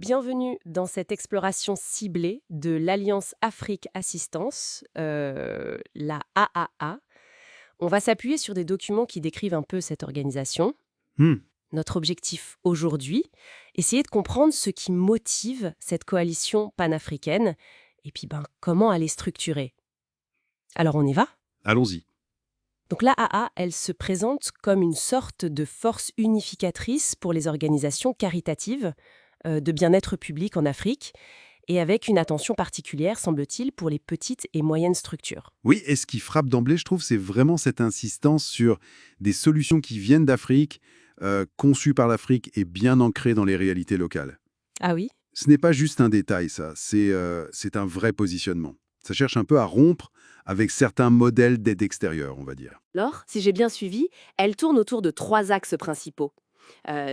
bienvenue dans cette exploration ciblée de l'Alliance Afrique Assistance, la AAA. On va s'appuyer sur des documents qui décrivent un peu cette organisation. Hmm. Notre objectif aujourd'hui, essayer de comprendre ce qui motive cette coalition panafricaine et puis comment elle est structurée. Alors on y va? Allons-y. Donc l'AAA, elle se présente comme une sorte de force unificatrice pour les organisations caritatives de bien-être public en Afrique et avec une attention particulière, semble-t-il, pour les petites et moyennes structures. Oui, et ce qui frappe d'emblée, je trouve, c'est vraiment cette insistance sur des solutions qui viennent d'Afrique, conçues par l'Afrique et bien ancrées dans les réalités locales. Ah oui? Ce n'est pas juste un détail, ça, c'est un vrai positionnement. Ça cherche un peu à rompre avec certains modèles d'aide extérieure, on va dire. Alors, si j'ai bien suivi, elle tourne autour de 3 axes principaux.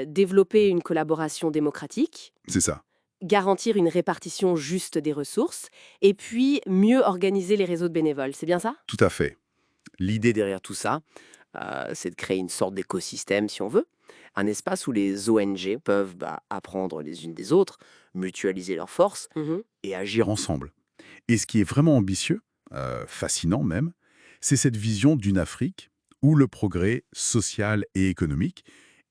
Développer une collaboration démocratique, C'est ça, garantir une répartition juste des ressources, et puis mieux organiser les réseaux de bénévoles. C'est bien ça? tout à fait. L'idée derrière tout ça, c'est de créer une sorte d'écosystème, si on veut, un espace où les ONG peuvent apprendre les unes des autres, mutualiser leurs forces Mhm. et agir Ensemble. Et ce qui est vraiment ambitieux, fascinant même, c'est cette vision d'une Afrique où le progrès social et économique,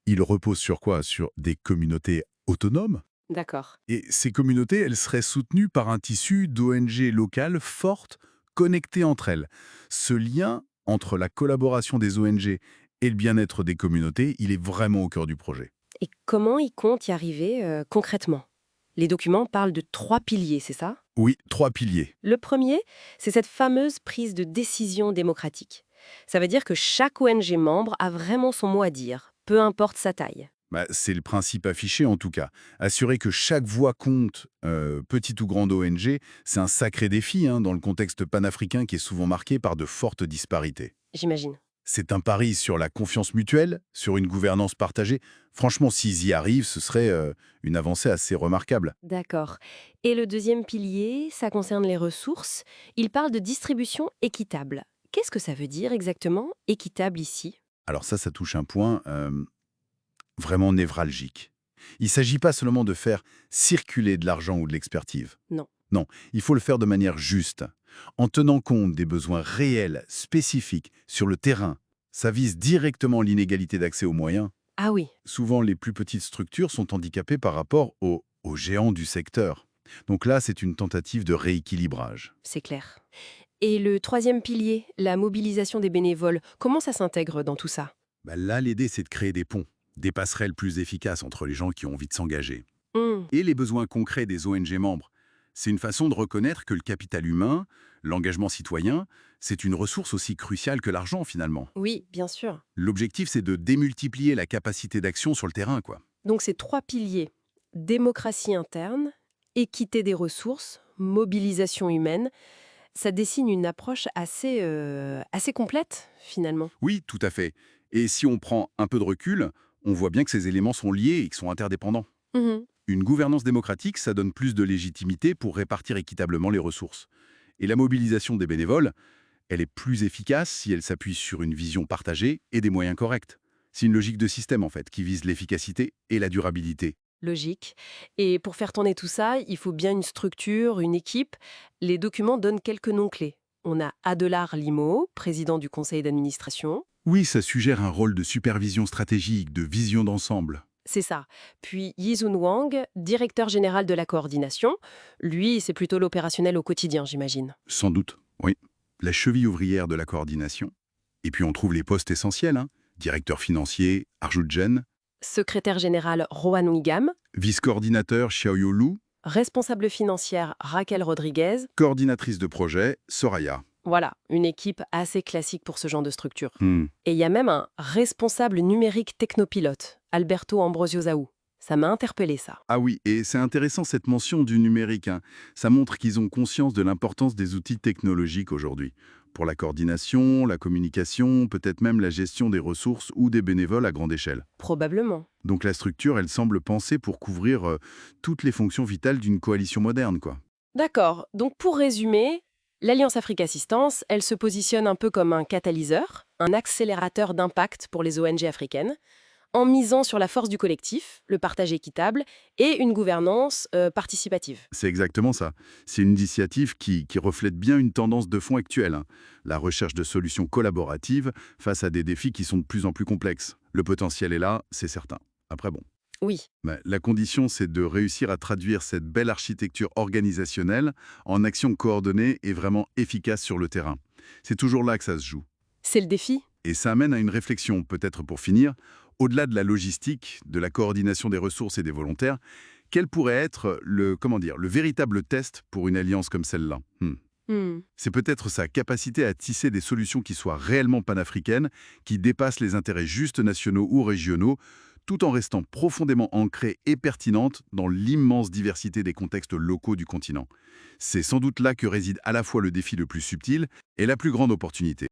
il repose sur quoi? Sur des communautés autonomes. D'accord. Et ces communautés, elles seraient soutenues par un tissu d'ONG locales fortes, connectées entre elles. Ce lien entre la collaboration des ONG et le bien-être des communautés, il est vraiment au cœur du projet. Et comment ils comptent y arriver concrètement? Les documents parlent de 3 piliers, c'est ça? Oui, 3 piliers. Le premier, c'est cette fameuse prise de décision démocratique. Ça veut dire que chaque ONG membre a vraiment son mot à dire, peu importe sa taille. C'est le principe affiché en tout cas. Assurer que chaque voix compte, petite ou grande ONG, c'est un sacré défi dans le contexte panafricain qui est souvent marqué par de fortes disparités. J'imagine. C'est un pari sur la confiance mutuelle, sur une gouvernance partagée. Franchement, s'ils y arrivent, ce serait une avancée assez remarquable. D'accord. Et le deuxième pilier, ça concerne les ressources. Il parle de distribution équitable. Qu'est-ce que ça veut dire exactement, équitable ici? Alors ça touche un point vraiment névralgique. Il ne s'agit pas seulement de faire circuler de l'argent ou de l'expertise. Non. Non, il faut le faire de manière juste, en tenant compte des besoins réels, spécifiques, sur le terrain. Ça vise directement l'inégalité d'accès aux moyens. Ah oui, Souvent, les plus petites structures sont handicapées par rapport aux géants du secteur. Donc là, c'est une tentative de rééquilibrage. c'est clair. Et le troisième pilier, la mobilisation des bénévoles, comment ça s'intègre dans tout ça? Là, l'idée, c'est de créer des ponts, des passerelles plus efficaces entre les gens qui ont envie de s'engager. Hmm. Et les besoins concrets des ONG membres. C'est une façon de reconnaître que le capital humain, l'engagement citoyen, c'est une ressource aussi cruciale que l'argent finalement. Oui, bien sûr. L'objectif, c'est de démultiplier la capacité d'action sur le terrain, quoi. Donc ces 3 piliers, démocratie interne, équité des ressources, mobilisation humaine, ça dessine une approche assez complète, finalement. Oui, tout à fait. Et si on prend un peu de recul, on voit bien que ces éléments sont liés et qu'ils sont interdépendants. Mhm. Une gouvernance démocratique, ça donne plus de légitimité pour répartir équitablement les ressources. Et la mobilisation des bénévoles, elle est plus efficace si elle s'appuie sur une vision partagée et des moyens corrects. C'est une logique de système, en fait, qui vise l'efficacité et la durabilité. Logique. Et pour faire tourner tout ça, il faut bien une structure, une équipe. Les documents donnent quelques noms clés. On a Adelar Limo, président du conseil d'administration. Oui, ça suggère un rôle de supervision stratégique, de vision d'ensemble. C'est ça. Puis Yizun Wang, directeur général de la coordination. Lui, c'est plutôt l'opérationnel au quotidien, j'imagine. Sans doute, oui. La cheville ouvrière de la coordination. Et puis on trouve les postes essentiels, directeur financier, Arjut Jen, Secrétaire général Rohan Wigam, vice-coordinateur Xiaoyu Lu, responsable financière Raquel Rodriguez. coordinatrice de projet Soraya. Voilà, une équipe assez classique pour ce genre de structure. Hmm. Et il y a même un responsable numérique technopilote, Alberto Ambrosio Zaou. Ça m'a interpellé, ça. Ah oui, et c'est intéressant cette mention du numérique. Ça montre qu'ils ont conscience de l'importance des outils technologiques aujourd'hui. Pour la coordination, la communication, peut-être même la gestion des ressources ou des bénévoles à grande échelle. Probablement. Donc la structure, elle semble pensée pour couvrir toutes les fonctions vitales d'une coalition moderne, quoi. D'accord, donc pour résumer, l'Alliance Afrique Assistance, elle se positionne un peu comme un catalyseur, un accélérateur d'impact pour les ONG africaines, en misant sur la force du collectif, le partage équitable et une gouvernance participative. C'est exactement ça. C'est une initiative qui reflète bien une tendance de fond actuelle, hein. La recherche de solutions collaboratives face à des défis qui sont de plus en plus complexes. Le potentiel est là, c'est certain. Après, bon. Oui, La condition, c'est de réussir à traduire cette belle architecture organisationnelle en actions coordonnées et vraiment efficaces sur le terrain. C'est toujours là que ça se joue. c'est le défi. Et ça amène à une réflexion, peut-être pour finir, au-delà de la logistique, de la coordination des ressources et des volontaires, quel pourrait être le véritable test pour une alliance comme celle-là? Hmm. C'est peut-être sa capacité à tisser des solutions qui soient réellement panafricaines, qui dépassent les intérêts juste nationaux ou régionaux, tout en restant profondément ancrées et pertinentes dans l'immense diversité des contextes locaux du continent. C'est sans doute là que réside à la fois le défi le plus subtil et la plus grande opportunité.